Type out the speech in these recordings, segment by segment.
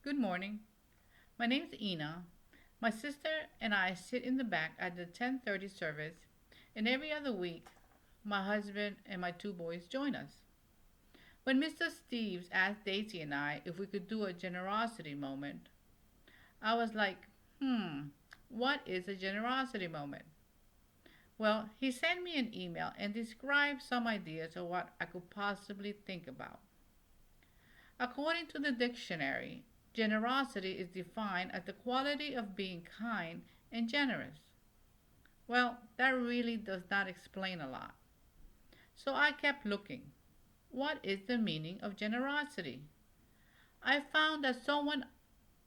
Good morning. My name's Ina. My sister and I sit in the back at the 10:30 service, and every other week, my husband and my two boys join us. When Mr. Steves asked Daisy and I if we could do a generosity moment, I was like, what is a generosity moment? Well, he sent me an email and described some ideas of what I could possibly think about. According to the dictionary, generosity is defined as the quality of being kind and generous. Well, that really does not explain a lot. So I kept looking. What is the meaning of generosity? I found that someone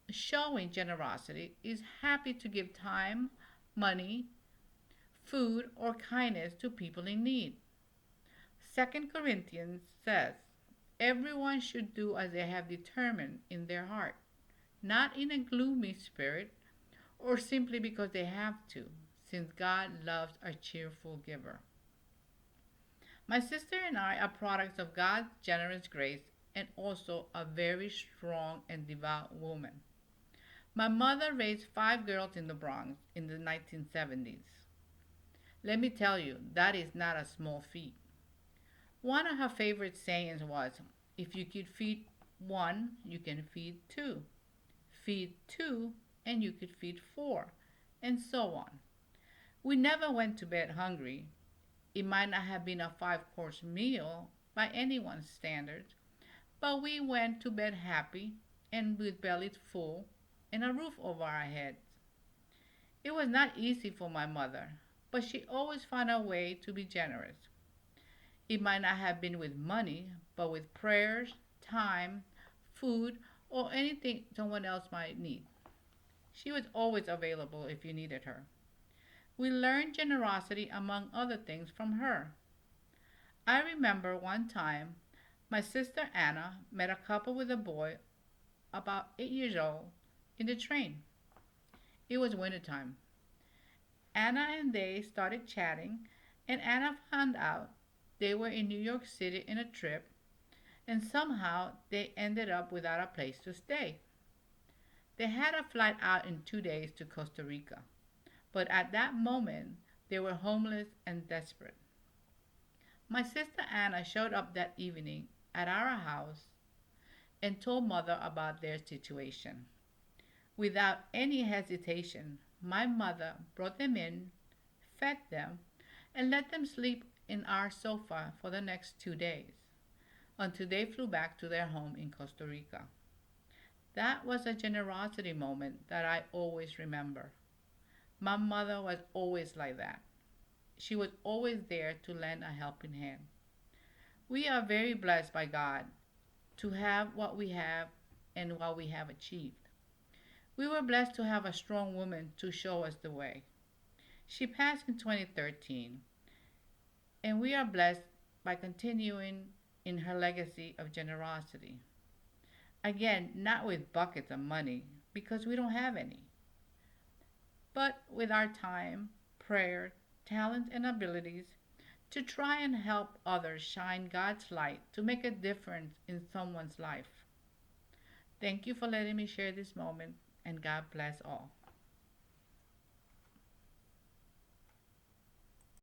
showing generosity is happy to give time, money, food, or kindness to people in need. Second Corinthians says, everyone should do as they have determined in their heart, not in a gloomy spirit or simply because they have to, since God loves a cheerful giver. My sister and I are products of God's generous grace and also a very strong and devout woman. My mother raised 5 girls in the Bronx in the 1970s. Let me tell you, that is not a small feat. One of her favorite sayings was, if you could feed one, you can feed two. Feed two, and you could feed four, and so on. We never went to bed hungry. It might not have been a 5 course meal by anyone's standards, but we went to bed happy and with bellies full and a roof over our heads. It was not easy for my mother, but she always found a way to be generous. It might not have been with money, but with prayers, time, food, or anything someone else might need. She was always available if you needed her. We learned generosity, among other things, from her. I remember one time my sister Anna met a couple with a boy about 8 years old in the train. It was wintertime. Anna and they started chatting, and Anna found out they were in New York City in a trip, and somehow they ended up without a place to stay. They had a flight out in 2 days to Costa Rica, but at that moment they were homeless and desperate. My sister Anna showed up that evening at our house and told mother about their situation. Without any hesitation, my mother brought them in, fed them, and let them sleep in our sofa for the next 2 days until they flew back to their home in Costa Rica. That was a generosity moment that I always remember. My mother was always like that. She was always there to lend a helping hand. We are very blessed by God to have what we have and what we have achieved. We were blessed to have a strong woman to show us the way. She passed in 2013, and we are blessed by continuing in her legacy of generosity. Again, not with buckets of money, because we don't have any, but with our time, prayer, talent, and abilities to try and help others shine God's light to make a difference in someone's life. Thank you for letting me share this moment, and God bless all.